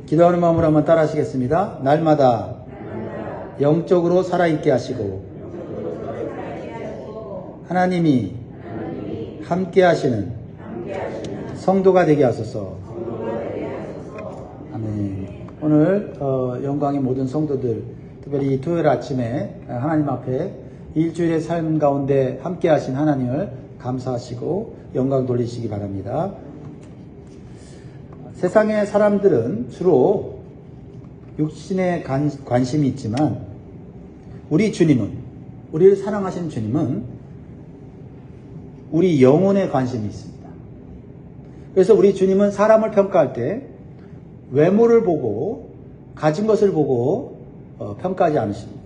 기도하는 마음으로 한번 따라 하시겠습니다. 날마다 영적으로 살아있게 하시고 하나님이 함께 하시는 성도가 되게 하소서. 아멘. 오늘 영광의 모든 성도들, 특별히 토요일 아침에 하나님 앞에 일주일의 삶 가운데 함께 하신 하나님을 감사하시고 영광 돌리시기 바랍니다. 세상의 사람들은 주로 육신에 관심이 있지만 우리 주님은, 우리를 사랑하시는 주님은 우리 영혼에 관심이 있습니다. 그래서 우리 주님은 사람을 평가할 때 외모를 보고 가진 것을 보고 평가하지 않으십니다.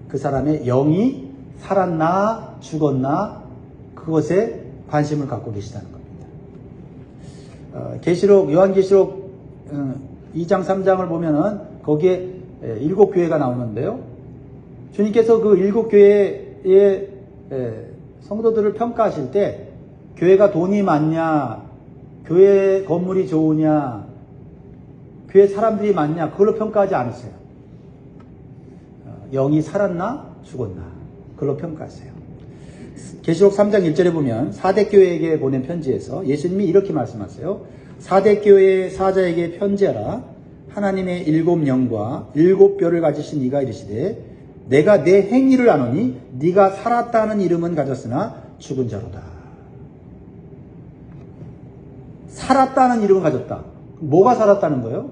그 사람의 영이 살았나 죽었나 그것에 관심을 갖고 계시다는 겁니다. 요한계시록 2장 3장을 보면은 거기에 7교회가 나오는데요. 주님께서 그 7교회의 성도들을 평가하실 때 교회가 돈이 많냐, 교회 건물이 좋으냐, 교회 사람들이 많냐 그걸로 평가하지 않으세요. 영이 살았나 죽었나 그걸로 평가하세요. 계시록 3장 1절에 보면 사대교회에게 보낸 편지에서 예수님이 이렇게 말씀하세요. 사대교회의 사자에게 편지하라. 하나님의 7영과 7뼈를 가지신 이가 이르시되 내가 내 행위를 아노니 네가 살았다는 이름은 가졌으나 죽은 자로다. 살았다는 이름을 가졌다. 뭐가 살았다는 거예요?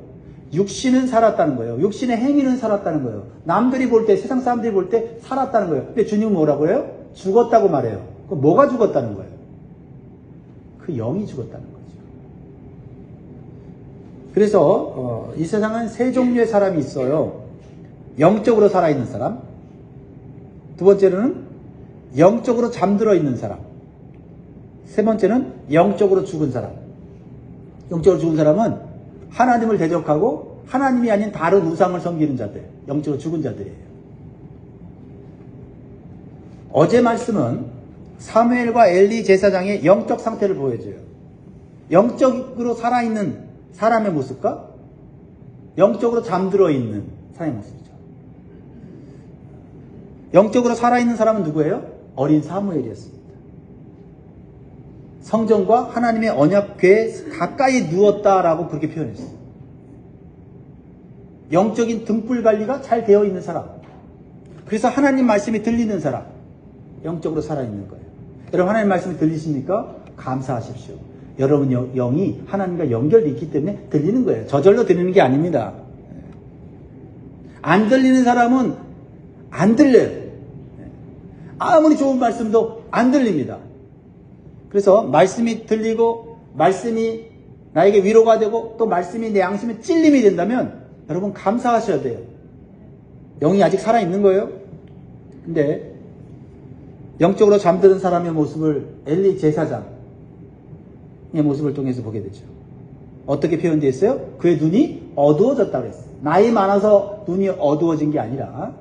육신은 살았다는 거예요. 육신의 행위는 살았다는 거예요. 남들이 볼 때, 세상 사람들이 볼 때 살았다는 거예요. 근데 주님은 뭐라고 해요? 죽었다고 말해요. 그럼 뭐가 죽었다는 거예요? 그 영이 죽었다는 거죠. 그래서 이 세상은 세 종류의 사람이 있어요. 영적으로 살아있는 사람, 두 번째는 영적으로 잠들어 있는 사람, 세 번째는 영적으로 죽은 사람. 영적으로 죽은 사람은 하나님을 대적하고 하나님이 아닌 다른 우상을 섬기는 자들, 영적으로 죽은 자들이에요. 어제 말씀은 사무엘과 엘리 제사장의 영적 상태를 보여줘요. 영적으로 살아있는 사람의 모습과 영적으로 잠들어 있는 사람의 모습이죠. 영적으로 살아있는 사람은 누구예요? 어린 사무엘이었습니다. 성전과 하나님의 언약궤에 가까이 누웠다라고 그렇게 표현했어요. 영적인 등불 관리가 잘 되어 있는 사람. 그래서 하나님 말씀이 들리는 사람. 영적으로 살아있는 거예요. 여러분 하나님 말씀이 들리십니까? 감사하십시오. 여러분 영이 하나님과 연결되어 있기 때문에 들리는 거예요. 저절로 들리는 게 아닙니다. 안 들리는 사람은 안 들려요. 아무리 좋은 말씀도 안 들립니다. 그래서 말씀이 들리고 말씀이 나에게 위로가 되고 또 말씀이 내 양심에 찔림이 된다면 여러분 감사하셔야 돼요. 영이 아직 살아있는 거예요. 근데 영적으로 잠드는 사람의 모습을 엘리 제사장의 모습을 통해서 보게 되죠. 어떻게 표현되어 있어요? 그의 눈이 어두워졌다고 했어요. 나이 많아서 눈이 어두워진 게 아니라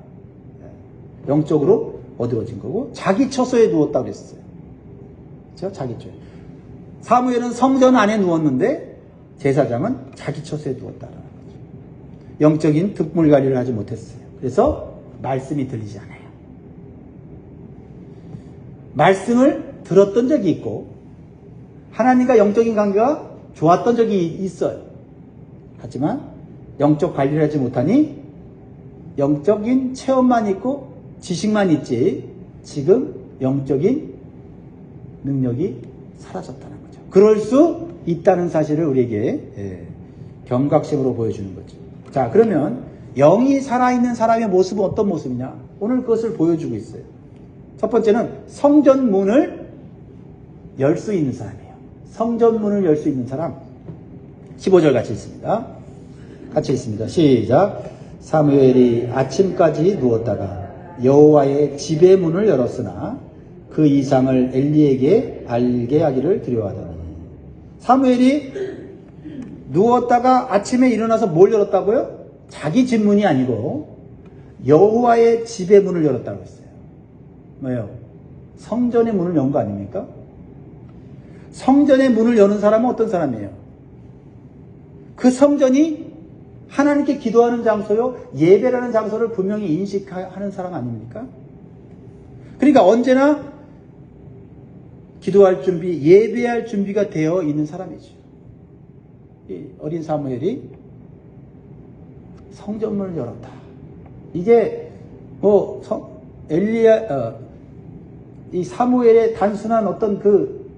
영적으로 어두워진 거고 자기 처소에 누웠다고 했어요. 그렇죠? 자기 처소에. 사무엘은 성전 안에 누웠는데 제사장은 자기 처소에 누웠다라는 거죠. 영적인 등불 관리를 하지 못했어요. 그래서 말씀이 들리지 않아요. 말씀을 들었던 적이 있고 하나님과 영적인 관계가 좋았던 적이 있어요. 하지만 영적 관리를 하지 못하니 영적인 체험만 있고 지식만 있지 지금 영적인 능력이 사라졌다는 거죠. 그럴 수 있다는 사실을 우리에게 경각심으로 보여주는 거죠. 자, 그러면 영이 살아있는 사람의 모습은 어떤 모습이냐? 오늘 그것을 보여주고 있어요. 첫 번째는 성전 문을 열 수 있는 사람이에요. 성전 문을 열 수 있는 사람. 15절 같이 읽습니다. 같이 읽습니다. 시작. 사무엘이 아침까지 누웠다가 여호와의 집의 문을 열었으나 그 이상을 엘리에게 알게 하기를 두려워하더니. 사무엘이 누웠다가 아침에 일어나서 뭘 열었다고요? 자기 집 문이 아니고 여호와의 집의 문을 열었다고 했어요. 뭐예요? 성전의 문을 연 거 아닙니까? 성전의 문을 여는 사람은 어떤 사람이에요? 그 성전이 하나님께 기도하는 장소요, 예배라는 장소를 분명히 인식하는 사람 아닙니까? 그러니까 언제나 기도할 준비, 예배할 준비가 되어 있는 사람이죠. 이 어린 사무엘이 성전문을 열었다. 이게 이 사무엘의 단순한 어떤 그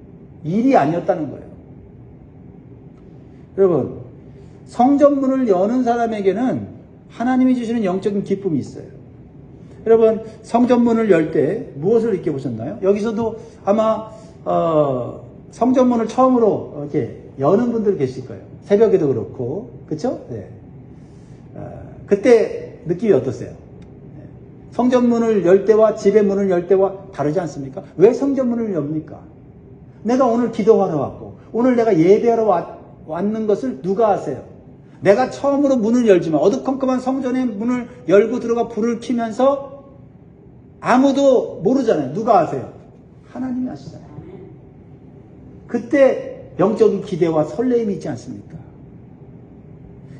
일이 아니었다는 거예요. 여러분, 성전문을 여는 사람에게는 하나님이 주시는 영적인 기쁨이 있어요. 여러분, 성전문을 열 때 무엇을 느껴보셨나요? 여기서도 아마 성전문을 처음으로 이렇게 여는 분들 계실 거예요. 새벽에도 그렇고, 그렇죠? 네. 그때 느낌이 어떠세요? 성전문을 열 때와 집의 문을 열 때와 다르지 않습니까? 왜 성전문을 엽니까? 내가 오늘 기도하러 왔고, 오늘 내가 예배하러 왔는 것을 누가 아세요? 내가 처음으로 문을 열지만 어두컴컴한 성전의 문을 열고 들어가 불을 켜면서 아무도 모르잖아요. 누가 아세요? 하나님이 아시잖아요. 그때 영적인 기대와 설레임이 있지 않습니까?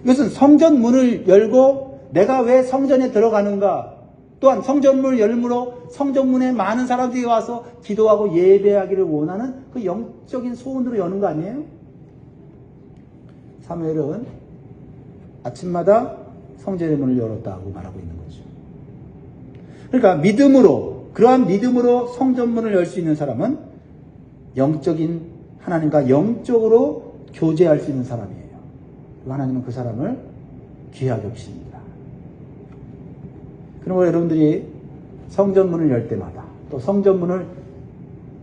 이것은 성전 문을 열고 내가 왜 성전에 들어가는가, 또한 성전문을 열므로 성전문에 많은 사람들이 와서 기도하고 예배하기를 원하는 그 영적인 소원으로 여는 거 아니에요? 사무엘은 아침마다 성전의 문을 열었다고 말하고 있는 거죠. 그러니까 믿음으로, 그러한 믿음으로 성전문을 열 수 있는 사람은 영적인 하나님과 영적으로 교제할 수 있는 사람이에요. 하나님은 그 사람을 귀하게 여기십니다. 그러므로 여러분들이 성전문을 열 때마다, 또 성전문을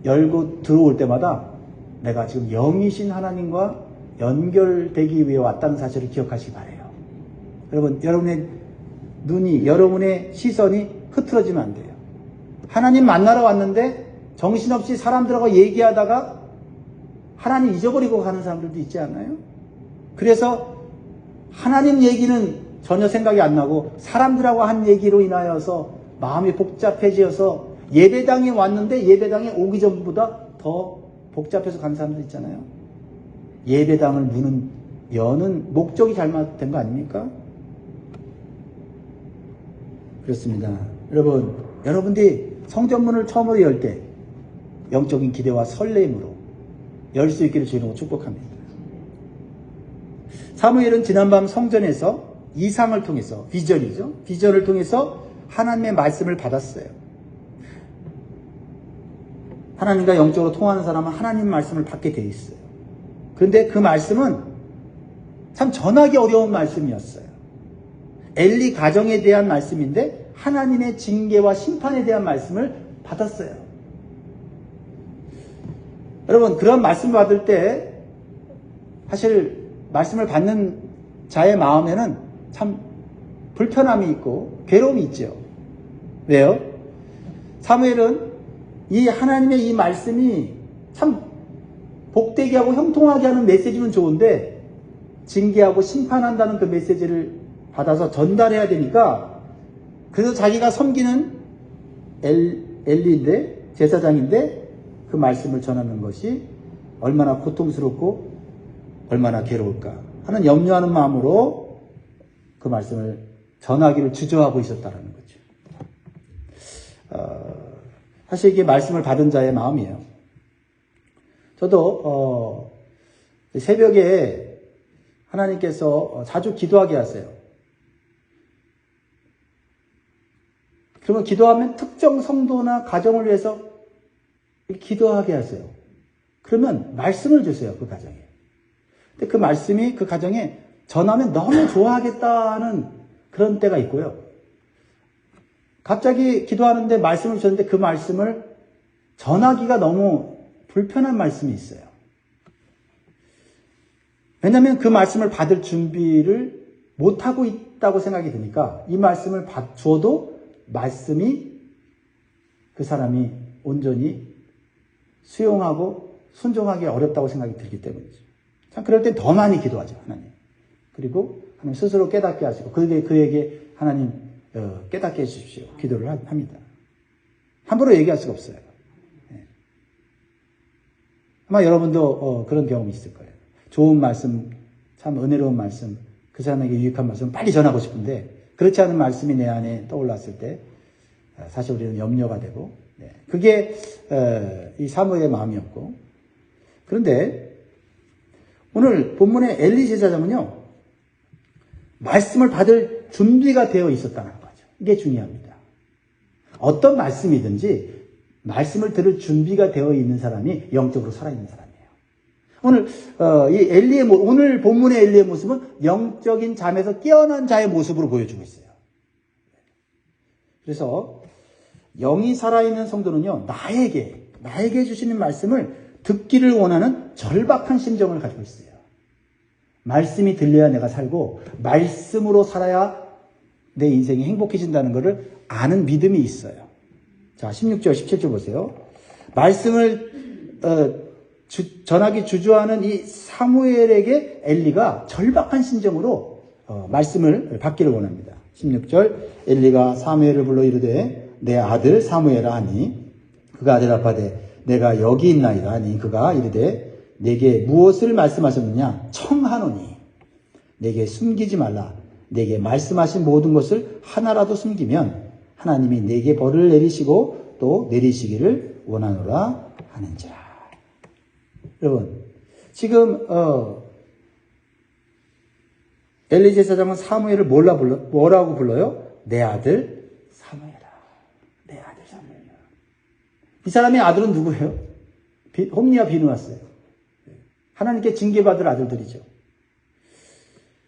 열고 들어올 때마다 내가 지금 영이신 하나님과 연결되기 위해 왔다는 사실을 기억하시기 바라요. 여러분, 여러분의 눈이, 여러분의 시선이 흐트러지면 안 돼요. 하나님 만나러 왔는데 정신없이 사람들하고 얘기하다가 하나님 잊어버리고 가는 사람들도 있지 않나요? 그래서 하나님 얘기는 전혀 생각이 안 나고 사람들하고 한 얘기로 인하여서 마음이 복잡해져서 예배당에 왔는데 예배당에 오기 전보다 더 복잡해서 간 사람들 있잖아요. 예배당을 여는 목적이 잘못된 거 아닙니까? 그렇습니다. 여러분들이 성전문을 처음으로 열 때 영적인 기대와 설렘으로 열 수 있기를 주님으로 축복합니다. 사무엘은 지난밤 성전에서 이상을 통해서, 비전이죠. 비전을 통해서 하나님의 말씀을 받았어요. 하나님과 영적으로 통하는 사람은 하나님 말씀을 받게 돼 있어요. 그런데 그 말씀은 참 전하기 어려운 말씀이었어요. 엘리 가정에 대한 말씀인데 하나님의 징계와 심판에 대한 말씀을 받았어요. 여러분, 그런 말씀을 받을 때 사실 말씀을 받는 자의 마음에는 참 불편함이 있고 괴로움이 있죠. 왜요? 사무엘은 이 하나님의 이 말씀이 참 복되게 하고 형통하게 하는 메시지는 좋은데 징계하고 심판한다는 그 메시지를 받아서 전달해야 되니까, 그래서 자기가 섬기는 엘리인데, 제사장인데 그 말씀을 전하는 것이 얼마나 고통스럽고 얼마나 괴로울까 하는 염려하는 마음으로 그 말씀을 전하기를 주저하고 있었다는 거죠. 사실 이게 말씀을 받은 자의 마음이에요. 저도 새벽에 하나님께서 자주 기도하게 하세요. 그러면 기도하면 특정 성도나 가정을 위해서 기도하게 하세요. 그러면 말씀을 주세요, 그 가정에. 근데 그 말씀이 그 가정에 전하면 너무 좋아하겠다는 그런 때가 있고요. 갑자기 기도하는데 말씀을 주셨는데 그 말씀을 전하기가 너무 불편한 말씀이 있어요. 왜냐하면 그 말씀을 받을 준비를 못하고 있다고 생각이 드니까 이 말씀을 주어도 말씀이 그 사람이 온전히 수용하고 순종하기 어렵다고 생각이 들기 때문이죠. 참 그럴 땐 더 많이 기도하죠, 하나님. 그리고 하나님 스스로 깨닫게 하시고 그에게 하나님 깨닫게 해주십시오. 기도를 합니다. 함부로 얘기할 수가 없어요. 아마 여러분도 그런 경험이 있을 거예요. 좋은 말씀, 참 은혜로운 말씀 그 사람에게 유익한 말씀을 빨리 전하고 싶은데 그렇지 않은 말씀이 내 안에 떠올랐을 때 사실 우리는 염려가 되고 그게 이 사무엘의 마음이었고 그런데 오늘 본문의 엘리 제사장은요 말씀을 받을 준비가 되어 있었다는 거죠. 이게 중요합니다. 어떤 말씀이든지 말씀을 들을 준비가 되어 있는 사람이 영적으로 살아있는 사람이에요. 오늘 오늘 본문의 엘리의 모습은 영적인 잠에서 깨어난 자의 모습으로 보여주고 있어요. 그래서 영이 살아있는 성도는요 나에게 주시는 말씀을 듣기를 원하는 절박한 심정을 가지고 있어요. 말씀이 들려야 내가 살고 말씀으로 살아야 내 인생이 행복해진다는 것을 아는 믿음이 있어요. 자, 16절, 17절 보세요. 말씀을 전하기 주저하는 이 사무엘에게 엘리가 절박한 심정으로 말씀을 받기를 원합니다. 16절, 엘리가 사무엘을 불러 이르되 내 아들 사무엘아 하니 그가 대답하되 내가 여기 있나이다 하니 그가 이르되 내게 무엇을 말씀하셨느냐 청하노니 내게 숨기지 말라 내게 말씀하신 모든 것을 하나라도 숨기면 하나님이 내게 벌을 내리시고 또 내리시기를 원하노라 하는지라. 여러분 지금 엘리 제사장은 사무엘을 뭐라고 불러요? 내 아들 사무엘아. 내 아들 사무엘아. 이 사람의 아들은 누구예요? 홈리와 비누아스예요. 하나님께 징계받을 아들들이죠.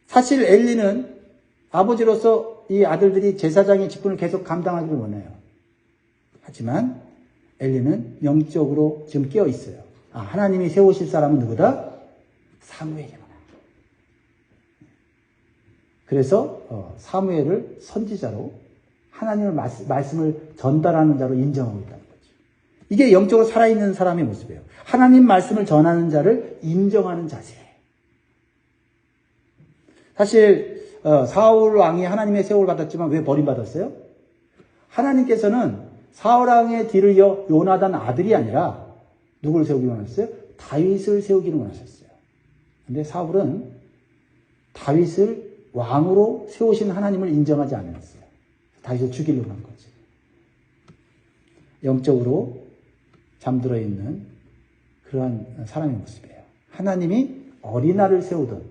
사실 엘리는 아버지로서 이 아들들이 제사장의 직분을 계속 감당하기를 원해요. 하지만 엘리는 영적으로 지금 깨어 있어요. 하나님이 세우실 사람은 누구다? 사무엘이구나. 그래서 사무엘을 선지자로 하나님의 말씀을 전달하는 자로 인정하고 있다는 거죠. 이게 영적으로 살아있는 사람의 모습이에요. 하나님 말씀을 전하는 자를 인정하는 자세. 사실 사울 왕이 하나님의 세움을 받았지만 왜 버림받았어요? 하나님께서는 사울 왕의 뒤를 이어 요나단 아들이 아니라 누구를 세우기 원하셨어요? 다윗을 세우기를 원하셨어요. 근데 사울은 다윗을 왕으로 세우신 하나님을 인정하지 않았어요. 다윗을 죽이려고 한 거죠. 영적으로 잠들어 있는 그러한 사람의 모습이에요. 하나님이 어린아이를 세우든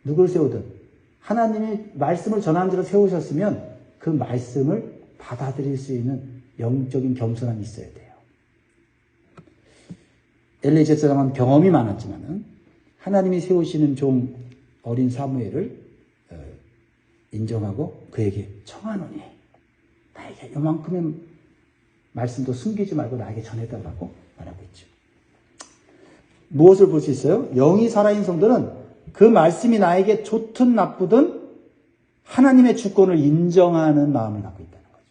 누굴 세우든 하나님이 말씀을 전하는 자로 세우셨으면 그 말씀을 받아들일 수 있는 영적인 겸손함이 있어야 돼요. 엘리 제사장은 경험이 많았지만 하나님이 세우시는 종 어린 사무엘을 인정하고 그에게 청하노니 나에게 요만큼의 말씀도 숨기지 말고 나에게 전해달라고 말하고 있죠. 무엇을 볼 수 있어요? 영이 살아있는 성도는 그 말씀이 나에게 좋든 나쁘든 하나님의 주권을 인정하는 마음을 갖고 있다는 거죠.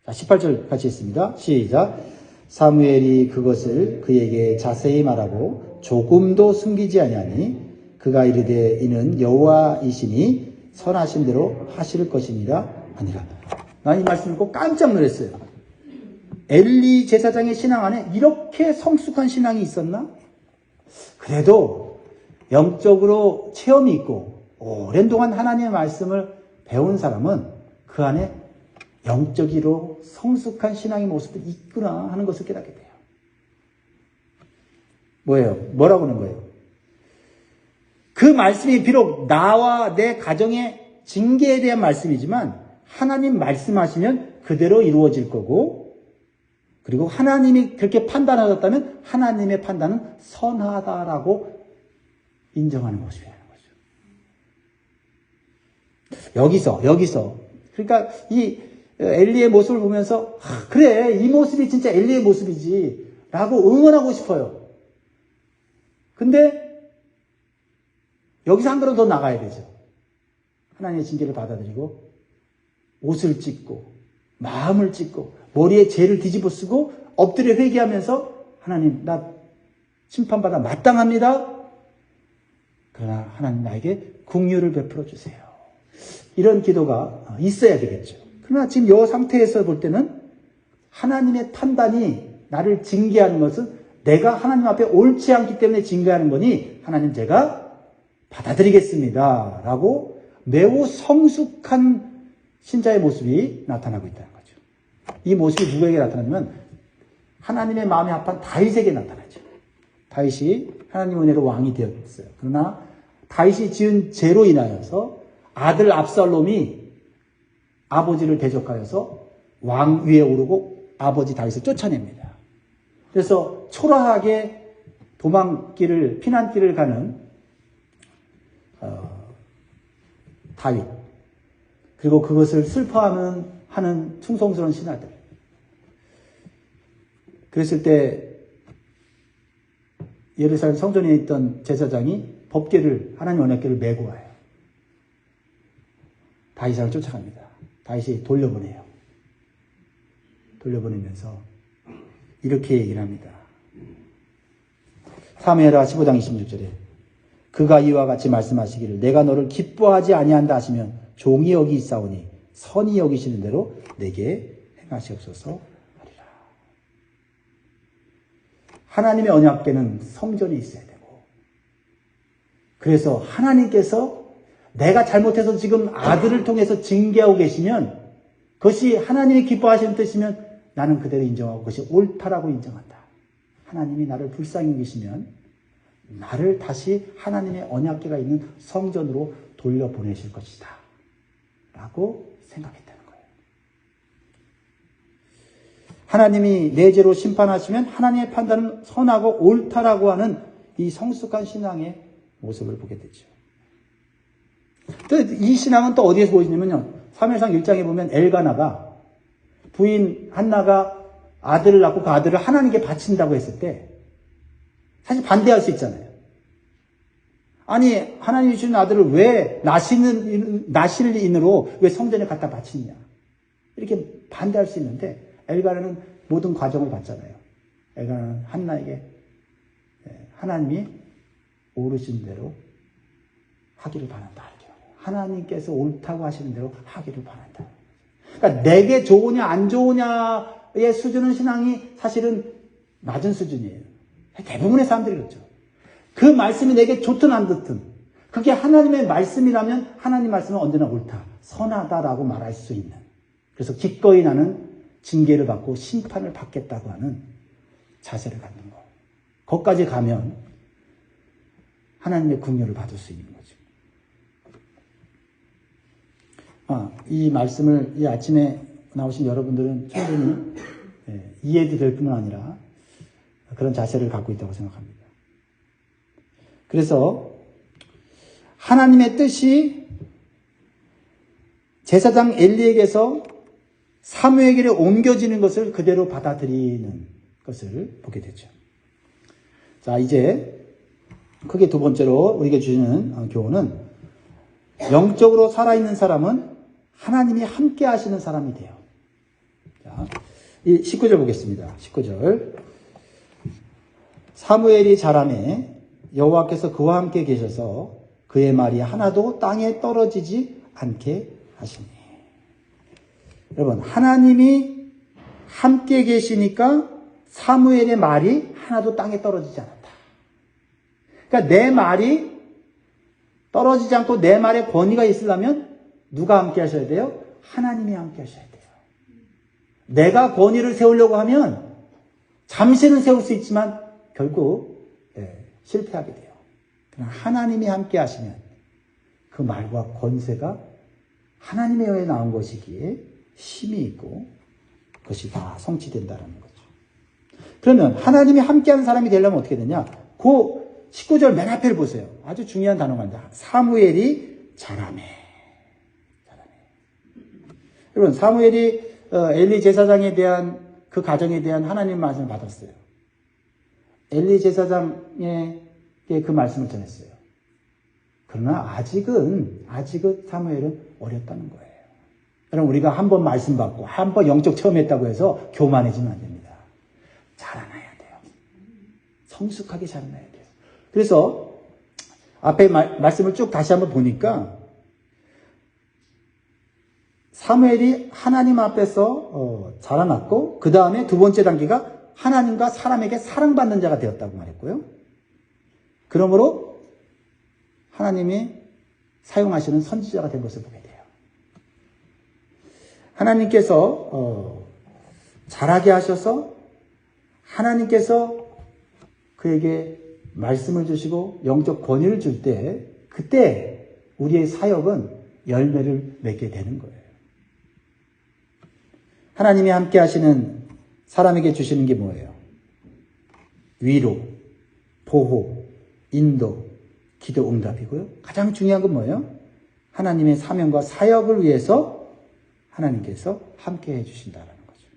자, 18절 같이 있습니다. 시작. 사무엘이 그것을 그에게 자세히 말하고 조금도 숨기지 아니하니 그가 이르되 이는 여호와이시니 선하신 대로 하실 것이니라 아니라. 난 이 말씀 읽고 깜짝 놀랐어요. 엘리 제사장의 신앙 안에 이렇게 성숙한 신앙이 있었나? 그래도 영적으로 체험이 있고 오랜 동안 하나님의 말씀을 배운 사람은 그 안에 영적으로 성숙한 신앙의 모습도 있구나 하는 것을 깨닫게 돼요. 뭐예요? 뭐라고 하는 거예요? 그 말씀이 비록 나와 내 가정의 징계에 대한 말씀이지만 하나님 말씀하시면 그대로 이루어질 거고 그리고 하나님이 그렇게 판단하셨다면 하나님의 판단은 선하다라고 인정하는 모습이라는 거죠. 여기서 그러니까 이 엘리의 모습을 보면서 그래 이 모습이 진짜 엘리의 모습이지 라고 응원하고 싶어요. 근데 여기서 한 걸음 더 나가야 되죠. 하나님의 징계를 받아들이고 옷을 찢고 마음을 찢고 머리에 죄를 뒤집어 쓰고 엎드려 회개하면서 하나님 나 심판받아 마땅합니다. 그러나 하나님 나에게 긍휼을 베풀어 주세요. 이런 기도가 있어야 되겠죠. 그러나 지금 이 상태에서 볼 때는 하나님의 판단이 나를 징계하는 것은 내가 하나님 앞에 옳지 않기 때문에 징계하는 거니 하나님 제가 받아들이겠습니다. 라고 매우 성숙한 신자의 모습이 나타나고 있다는 거죠. 이 모습이 누구에게 나타나냐면 하나님의 마음에 합한 다윗에게 나타나죠. 다윗이 하나님 은혜로 왕이 되었어요. 그러나 다윗이 지은 죄로 인하여서 아들 압살롬이 아버지를 대적하여서 왕 위에 오르고 아버지 다윗을 쫓아냅니다. 그래서 초라하게 도망길을, 피난길을 가는 다윗, 그리고 그것을 슬퍼하는 충성스러운 신하들. 그랬을 때 예루살렘 성전에 있던 제사장이 법궤를, 하나님 언약궤를 메고 와요. 다윗을 쫓아갑니다. 다윗이 돌려보내요. 돌려보내면서 이렇게 얘기를 합니다. 사무엘하 15장 26절에 그가 이와 같이 말씀하시기를 내가 너를 기뻐하지 아니한다 하시면 종이 여기 있사오니 선이 여기시는 대로 내게 행하시옵소서 하리라. 하나님의 언약궤는 성전이 있어야 되고, 그래서 하나님께서 내가 잘못해서 지금 아들을 통해서 징계하고 계시면 그것이 하나님이 기뻐하시는 뜻이면 나는 그대로 인정하고 그것이 옳다라고 인정한다. 하나님이 나를 불쌍히 여기시면 나를 다시 하나님의 언약궤가 있는 성전으로 돌려보내실 것이다 라고 생각했다는 거예요. 하나님이 내 죄로 심판하시면 하나님의 판단은 선하고 옳다라고 하는 이 성숙한 신앙의 모습을 보게 되죠. 또 이 신앙은 또 어디에서 보이냐면요, 사무엘상 1장에 보면 엘가나가 부인 한나가 아들을 낳고 그 아들을 하나님께 바친다고 했을 때 사실 반대할 수 있잖아요. 아니, 하나님이 주신 아들을 왜 나실인으로 왜 성전에 갖다 바치냐, 이렇게 반대할 수 있는데 엘가나는 모든 과정을 봤잖아요. 엘가나는 한나에게 하나님이 오르신 대로 하기를 바란다. 하나님께서 옳다고 하시는 대로 하기를 바란다. 그러니까 내게 좋으냐 안 좋으냐의 수준은 신앙이 사실은 낮은 수준이에요. 대부분의 사람들이 그렇죠. 그 말씀이 내게 좋든 안 좋든 그게 하나님의 말씀이라면 하나님 말씀은 언제나 옳다, 선하다라고 말할 수 있는, 그래서 기꺼이 나는 징계를 받고 심판을 받겠다고 하는 자세를 갖는 것. 거기까지 가면 하나님의 긍휼을 받을 수 있는 거죠. 이 말씀을 이 아침에 나오신 여러분들은 충분히 이해도 될 뿐만 아니라 그런 자세를 갖고 있다고 생각합니다. 그래서 하나님의 뜻이 제사장 엘리에게서 사무엘에게 옮겨지는 것을 그대로 받아들이는 것을 보게 되죠. 자, 이제 크게 두 번째로 우리에게 주시는 교훈은 영적으로 살아있는 사람은 하나님이 함께 하시는 사람이 돼요. 자, 이 19절 보겠습니다. 19절. 사무엘이 자라매 여호와께서 그와 함께 계셔서 그의 말이 하나도 땅에 떨어지지 않게 하시니. 여러분, 하나님이 함께 계시니까 사무엘의 말이 하나도 땅에 떨어지지 않았다. 그러니까 내 말이 떨어지지 않고 내 말에 권위가 있으려면 누가 함께 하셔야 돼요? 하나님이 함께 하셔야 돼요. 내가 권위를 세우려고 하면 잠시는 세울 수 있지만 결국 실패하게 돼요. 그러나 하나님이 함께 하시면 그 말과 권세가 하나님의 의에 나온 것이기에 힘이 있고 그것이 다 성취된다는 거죠. 그러면 하나님이 함께하는 사람이 되려면 어떻게 되냐? 그 19절 맨 앞에를 보세요. 아주 중요한 단어가 있습니다. 사무엘이 자라매. 여러분, 사무엘이 엘리 제사장에 대한 그 가정에 대한 하나님 말씀을 받았어요. 엘리 제사장에게 그 말씀을 전했어요. 그러나 아직은 사무엘은 어렸다는 거예요. 여러분, 우리가 한 번 말씀 받고 한 번 영적 체험했다고 해서 교만해지면 안 됩니다. 자라나야 돼요. 성숙하게 자라나야 돼요. 그래서 앞에 말씀을 쭉 다시 한번 보니까 사무엘이 하나님 앞에서 자라났고 그 다음에 두 번째 단계가 하나님과 사람에게 사랑받는 자가 되었다고 말했고요. 그러므로 하나님이 사용하시는 선지자가 된 것을 보게 돼요. 하나님께서 자라게 하셔서 하나님께서 그에게 말씀을 주시고 영적 권위를 줄 때 그때 우리의 사역은 열매를 맺게 되는 거예요. 하나님이 함께 하시는 사람에게 주시는 게 뭐예요? 위로, 보호, 인도, 기도 응답이고요. 가장 중요한 건 뭐예요? 하나님의 사명과 사역을 위해서 하나님께서 함께 해주신다는 거죠.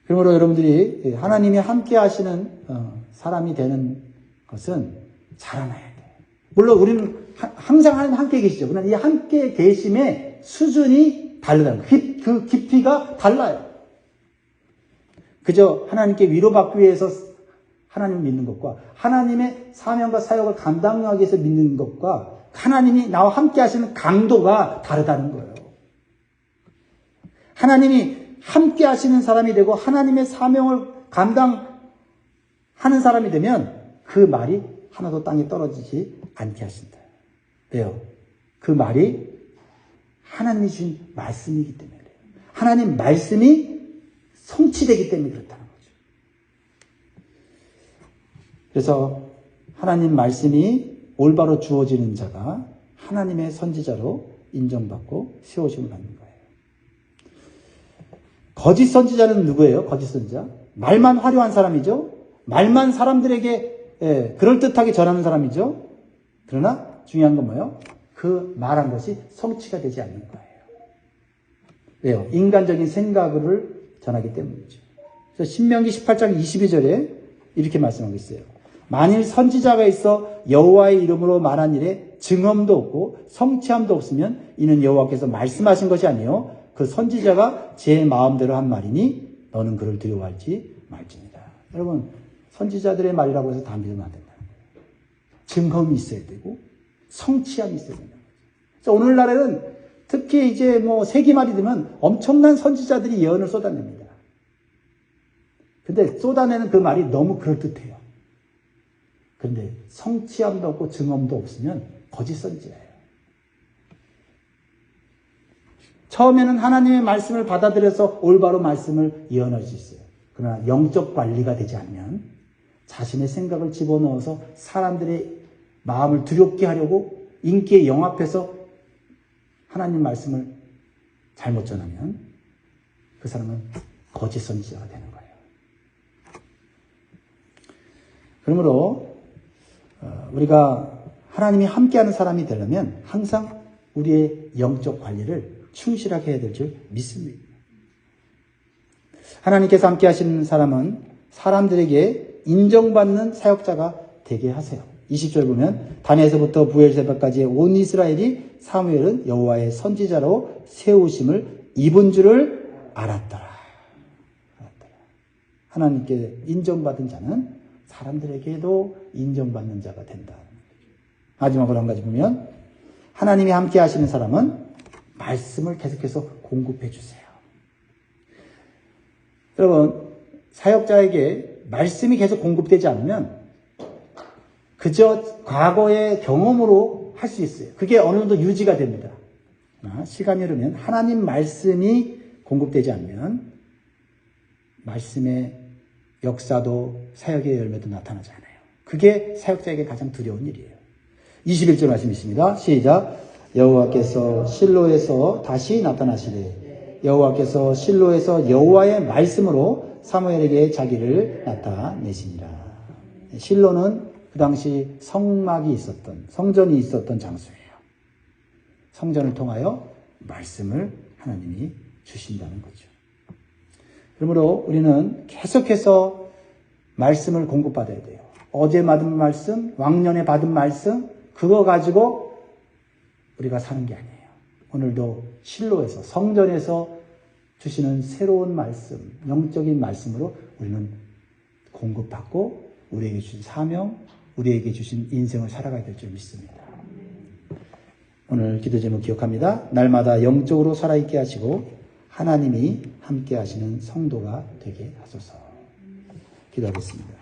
그러므로 여러분들이 하나님이 함께 하시는 사람이 되는 것은 자라나야 돼요. 물론 우리는 항상 하나님 함께 계시죠. 그러나 이 함께 계심의 수준이 다르다는 거예요. 그 깊이가 달라요. 그저 하나님께 위로받기 위해서 하나님을 믿는 것과 하나님의 사명과 사역을 감당하기 위해서 믿는 것과 하나님이 나와 함께 하시는 강도가 다르다는 거예요. 하나님이 함께 하시는 사람이 되고 하나님의 사명을 감당하는 사람이 되면 그 말이 하나도 땅에 떨어지지 않게 하신다. 왜요? 그 말이 하나님이 주신 말씀이기 때문에 그래요. 하나님 말씀이 성취되기 때문에 그렇다는 거죠. 그래서 하나님 말씀이 올바로 주어지는 자가 하나님의 선지자로 인정받고 세워짐을 받는 거예요. 거짓 선지자는 누구예요? 거짓 선지자? 말만 화려한 사람이죠. 말만 사람들에게 그럴듯하게 전하는 사람이죠. 그러나 중요한 건 뭐예요? 그 말한 것이 성취가 되지 않는 거예요. 왜요? 인간적인 생각을 전하기 때문이죠. 그래서 신명기 18장 22절에 이렇게 말씀하고 있어요. 만일 선지자가 있어 여호와의 이름으로 말한 일에 증언도 없고 성취함도 없으면 이는 여호와께서 말씀하신 것이 아니요 그 선지자가 제 마음대로 한 말이니 너는 그를 두려워할지 말지니라. 여러분 선지자들의 말이라고 해서 다 믿으면 안 된다는 거예요. 증언이 있어야 되고 성취함이 있어야 된다는 거죠. 그래서 오늘날에는 특히 이제 세기말이 되면 엄청난 선지자들이 예언을 쏟아냅니다. 근데 쏟아내는 그 말이 너무 그럴듯해요. 그런데 성취함도 없고 증언도 없으면 거짓 선지자예요. 처음에는 하나님의 말씀을 받아들여서 올바로 말씀을 예언할 수 있어요. 그러나 영적 관리가 되지 않으면 자신의 생각을 집어넣어서 사람들의 마음을 두렵게 하려고 인기에 영합해서 하나님 말씀을 잘못 전하면 그 사람은 거짓 선지자가 되는 거예요. 그러므로 우리가 하나님이 함께하는 사람이 되려면 항상 우리의 영적 관리를 충실하게 해야 될 줄 믿습니다. 하나님께서 함께 하시는 사람은 사람들에게 인정받는 사역자가 되게 하세요. 20절 보면 단에서부터 부엘세바까지의 온 이스라엘이 사무엘은 여호와의 선지자로 세우심을 입은 줄을 알았더라. 하나님께 인정받은 자는 사람들에게도 인정받는 자가 된다. 마지막으로 한 가지 보면 하나님이 함께 하시는 사람은 말씀을 계속해서 공급해 주세요. 여러분 사역자에게 말씀이 계속 공급되지 않으면 그저 과거의 경험으로 할 수 있어요. 그게 어느 정도 유지가 됩니다. 시간이 흐르면 하나님 말씀이 공급되지 않으면 말씀의 역사도 사역의 열매도 나타나지 않아요. 그게 사역자에게 가장 두려운 일이에요. 21절 말씀 있습니다. 시작. 여호와께서 실로에서 다시 나타나시되 여호와께서 실로에서 여호와의 말씀으로 사무엘에게 자기를 나타내시니라. 실로는 그 당시 성막이 있었던 성전이 있었던 장소예요. 성전을 통하여 말씀을 하나님이 주신다는 거죠. 그러므로 우리는 계속해서 말씀을 공급받아야 돼요. 어제 받은 말씀, 왕년에 받은 말씀, 그거 가지고 우리가 사는 게 아니에요. 오늘도 실로에서 성전에서 주시는 새로운 말씀, 영적인 말씀으로 우리는 공급받고 우리에게 주신 사명, 우리에게 주신 인생을 살아가야 될 줄 믿습니다. 오늘 기도 제목 기억합니다. 날마다 영적으로 살아있게 하시고 하나님이 함께 하시는 성도가 되게 하소서. 기도하겠습니다.